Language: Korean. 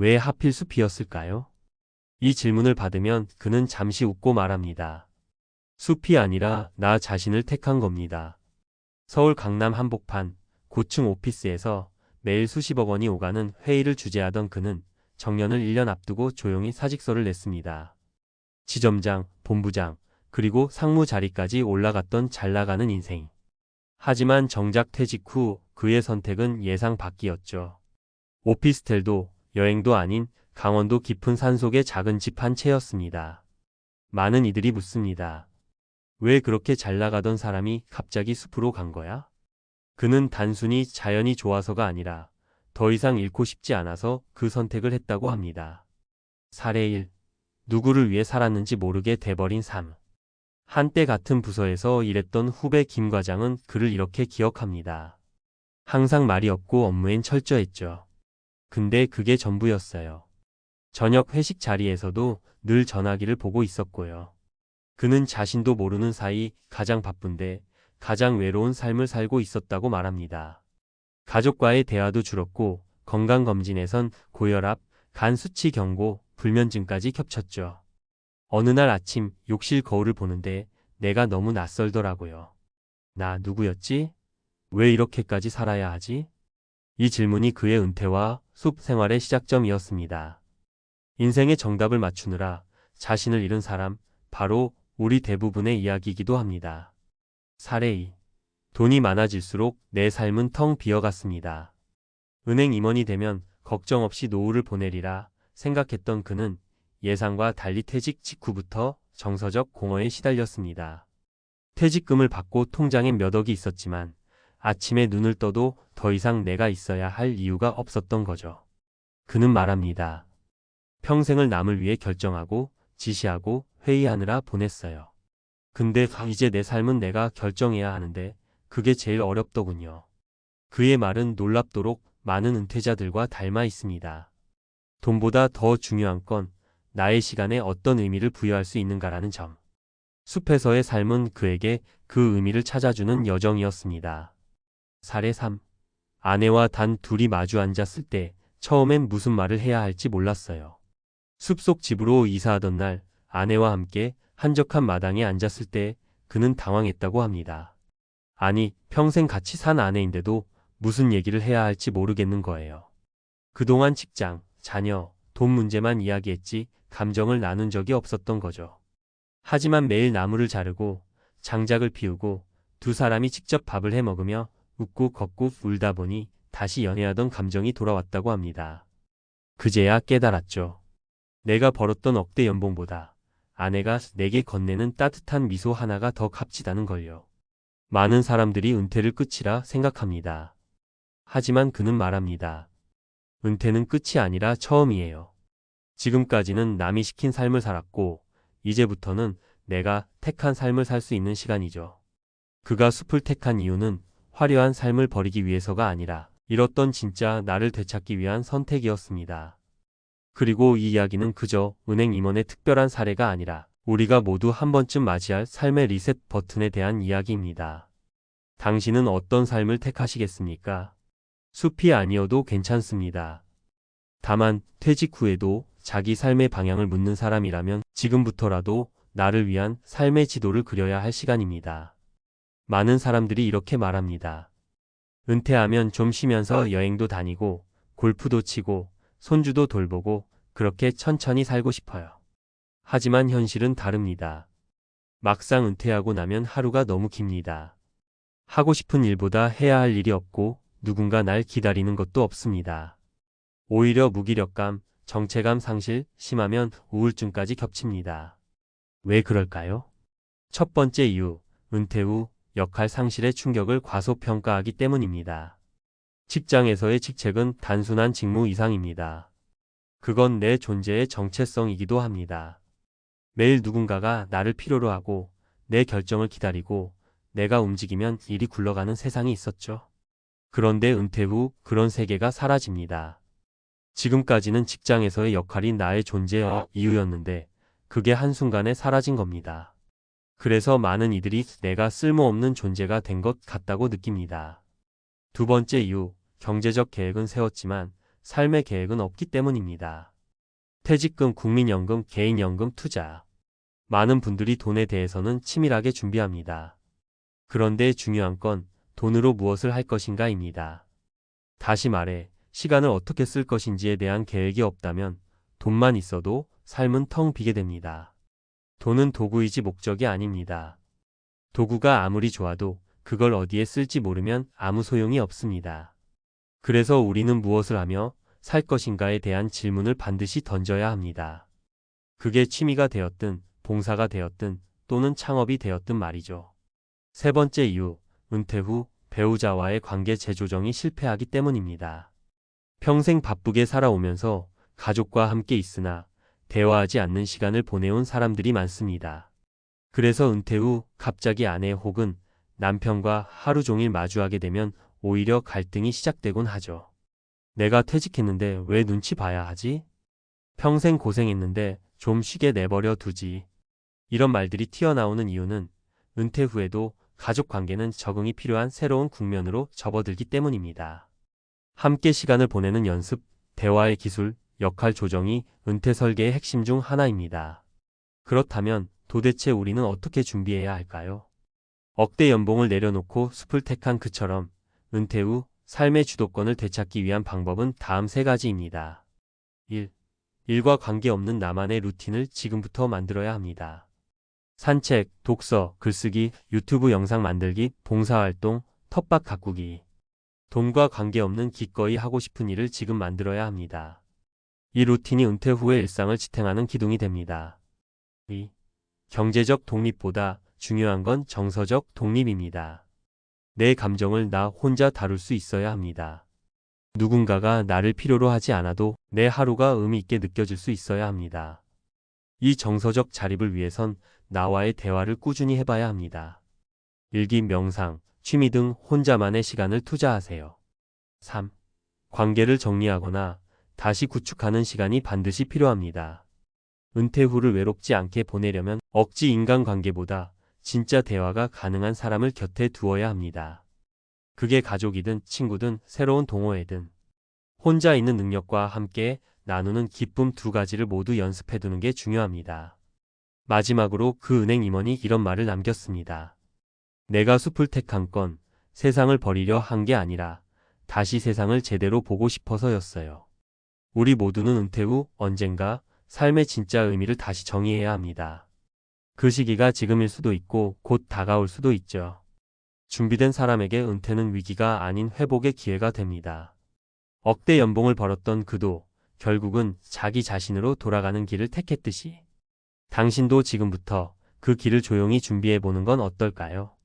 왜 하필 숲이었을까요? 이 질문을 받으면 그는 잠시 웃고 말합니다. 숲이 아니라 나 자신을 택한 겁니다. 서울 강남 한복판 고층 오피스에서 매일 수십억 원이 오가는 회의를 주재하던 그는 정년을 1년 앞두고 조용히 사직서를 냈습니다. 지점장, 본부장, 그리고 상무 자리까지 올라갔던 잘나가는 인생. 하지만 정작 퇴직 후 그의 선택은 예상 밖이었죠. 오피스텔도 여행도 아닌 강원도 깊은 산속의 작은 집 한 채였습니다. 많은 이들이 묻습니다. 왜 그렇게 잘 나가던 사람이 갑자기 숲으로 간 거야? 그는 단순히 자연이 좋아서가 아니라 더 이상 잃고 싶지 않아서 그 선택을 했다고 합니다. 사례 1. 누구를 위해 살았는지 모르게 돼버린 삶. 한때 같은 부서에서 일했던 후배 김 과장은 그를 이렇게 기억합니다. 항상 말이 없고 업무엔 철저했죠. 근데 그게 전부였어요. 저녁 회식 자리에서도 늘 전화기를 보고 있었고요. 그는 자신도 모르는 사이 가장 바쁜데 가장 외로운 삶을 살고 있었다고 말합니다. 가족과의 대화도 줄었고 건강검진에선 고혈압, 간 수치 경고, 불면증까지 겹쳤죠. 어느 날 아침 욕실 거울을 보는데 내가 너무 낯설더라고요. 나 누구였지? 왜 이렇게까지 살아야 하지? 이 질문이 그의 은퇴와 숲 생활의 시작점이었습니다. 인생의 정답을 맞추느라 자신을 잃은 사람, 바로 우리 대부분의 이야기이기도 합니다. 사례 2. 돈이 많아질수록 내 삶은 텅 비어갔습니다. 은행 임원이 되면 걱정 없이 노후를 보내리라 생각했던 그는 예상과 달리 퇴직 직후부터 정서적 공허에 시달렸습니다. 퇴직금을 받고 통장엔 몇 억이 있었지만 아침에 눈을 떠도 더 이상 내가 있어야 할 이유가 없었던 거죠. 그는 말합니다. 평생을 남을 위해 결정하고 지시하고 회의하느라 보냈어요. 근데 이제 내 삶은 내가 결정해야 하는데 그게 제일 어렵더군요. 그의 말은 놀랍도록 많은 은퇴자들과 닮아 있습니다. 돈보다 더 중요한 건 나의 시간에 어떤 의미를 부여할 수 있는가라는 점. 숲에서의 삶은 그에게 그 의미를 찾아주는 여정이었습니다. 사례 3. 아내와 단 둘이 마주 앉았을 때 처음엔 무슨 말을 해야 할지 몰랐어요. 숲속 집으로 이사하던 날 아내와 함께 한적한 마당에 앉았을 때 그는 당황했다고 합니다. 아니, 평생 같이 산 아내인데도 무슨 얘기를 해야 할지 모르겠는 거예요. 그동안 직장, 자녀, 돈 문제만 이야기했지 감정을 나눈 적이 없었던 거죠. 하지만 매일 나무를 자르고 장작을 피우고 두 사람이 직접 밥을 해 먹으며 웃고 걷고 울다 보니 다시 연애하던 감정이 돌아왔다고 합니다. 그제야 깨달았죠. 내가 벌었던 억대 연봉보다 아내가 내게 건네는 따뜻한 미소 하나가 더 값지다는 걸요. 많은 사람들이 은퇴를 끝이라 생각합니다. 하지만 그는 말합니다. 은퇴는 끝이 아니라 처음이에요. 지금까지는 남이 시킨 삶을 살았고 이제부터는 내가 택한 삶을 살 수 있는 시간이죠. 그가 숲을 택한 이유는 화려한 삶을 버리기 위해서가 아니라 잃었던 진짜 나를 되찾기 위한 선택이었습니다. 그리고 이 이야기는 그저 은행 임원의 특별한 사례가 아니라 우리가 모두 한 번쯤 맞이할 삶의 리셋 버튼에 대한 이야기입니다. 당신은 어떤 삶을 택하시겠습니까? 숲이 아니어도 괜찮습니다. 다만 퇴직 후에도 자기 삶의 방향을 묻는 사람이라면 지금부터라도 나를 위한 삶의 지도를 그려야 할 시간입니다. 많은 사람들이 이렇게 말합니다. 은퇴하면 좀 쉬면서 여행도 다니고 골프도 치고 손주도 돌보고 그렇게 천천히 살고 싶어요. 하지만 현실은 다릅니다. 막상 은퇴하고 나면 하루가 너무 깁니다. 하고 싶은 일보다 해야 할 일이 없고 누군가 날 기다리는 것도 없습니다. 오히려 무기력감, 정체감 상실, 심하면 우울증까지 겹칩니다. 왜 그럴까요? 첫 번째 이유, 은퇴 후 역할 상실의 충격을 과소평가하기 때문입니다. 직장에서의 직책은 단순한 직무 이상입니다. 그건 내 존재의 정체성이기도 합니다. 매일 누군가가 나를 필요로 하고 내 결정을 기다리고 내가 움직이면 일이 굴러가는 세상이 있었죠. 그런데 은퇴 후 그런 세계가 사라집니다. 지금까지는 직장에서의 역할이 나의 존재의 이유였는데 그게 한순간에 사라진 겁니다. 그래서 많은 이들이 내가 쓸모없는 존재가 된 것 같다고 느낍니다. 두 번째 이유, 경제적 계획은 세웠지만 삶의 계획은 없기 때문입니다. 퇴직금, 국민연금, 개인연금, 투자. 많은 분들이 돈에 대해서는 치밀하게 준비합니다. 그런데 중요한 건 돈으로 무엇을 할 것인가입니다. 다시 말해, 시간을 어떻게 쓸 것인지에 대한 계획이 없다면 돈만 있어도 삶은 텅 비게 됩니다. 돈은 도구이지 목적이 아닙니다. 도구가 아무리 좋아도 그걸 어디에 쓸지 모르면 아무 소용이 없습니다. 그래서 우리는 무엇을 하며 살 것인가에 대한 질문을 반드시 던져야 합니다. 그게 취미가 되었든 봉사가 되었든 또는 창업이 되었든 말이죠. 세 번째 이유, 은퇴 후 배우자와의 관계 재조정이 실패하기 때문입니다. 평생 바쁘게 살아오면서 가족과 함께 있으나 대화하지 않는 시간을 보내온 사람들이 많습니다. 그래서 은퇴 후 갑자기 아내 혹은 남편과 하루 종일 마주하게 되면 오히려 갈등이 시작되곤 하죠. 내가 퇴직했는데 왜 눈치 봐야 하지? 평생 고생했는데 좀 쉬게 내버려 두지. 이런 말들이 튀어나오는 이유는 은퇴 후에도 가족 관계는 적응이 필요한 새로운 국면으로 접어들기 때문입니다. 함께 시간을 보내는 연습, 대화의 기술, 역할 조정이 은퇴 설계의 핵심 중 하나입니다. 그렇다면 도대체 우리는 어떻게 준비해야 할까요? 억대 연봉을 내려놓고 숲을 택한 그처럼 은퇴 후 삶의 주도권을 되찾기 위한 방법은 다음 세 가지입니다. 1. 일과 관계없는 나만의 루틴을 지금부터 만들어야 합니다. 산책, 독서, 글쓰기, 유튜브 영상 만들기, 봉사활동, 텃밭 가꾸기. 돈과 관계없는 기꺼이 하고 싶은 일을 지금 만들어야 합니다. 이 루틴이 은퇴 후의 일상을 지탱하는 기둥이 됩니다. 2. 경제적 독립보다 중요한 건 정서적 독립입니다. 내 감정을 나 혼자 다룰 수 있어야 합니다. 누군가가 나를 필요로 하지 않아도 내 하루가 의미 있게 느껴질 수 있어야 합니다. 이 정서적 자립을 위해선 나와의 대화를 꾸준히 해봐야 합니다. 일기, 명상, 취미 등 혼자만의 시간을 투자하세요. 3. 관계를 정리하거나 다시 구축하는 시간이 반드시 필요합니다. 은퇴 후를 외롭지 않게 보내려면 억지 인간관계보다 진짜 대화가 가능한 사람을 곁에 두어야 합니다. 그게 가족이든 친구든 새로운 동호회든 혼자 있는 능력과 함께 나누는 기쁨 두 가지를 모두 연습해두는 게 중요합니다. 마지막으로 그 은행 임원이 이런 말을 남겼습니다. 내가 숲을 택한 건 세상을 버리려 한 게 아니라 다시 세상을 제대로 보고 싶어서였어요. 우리 모두는 은퇴 후 언젠가 삶의 진짜 의미를 다시 정의해야 합니다. 그 시기가 지금일 수도 있고 곧 다가올 수도 있죠. 준비된 사람에게 은퇴는 위기가 아닌 회복의 기회가 됩니다. 억대 연봉을 벌었던 그도 결국은 자기 자신으로 돌아가는 길을 택했듯이 당신도 지금부터 그 길을 조용히 준비해 보는 건 어떨까요?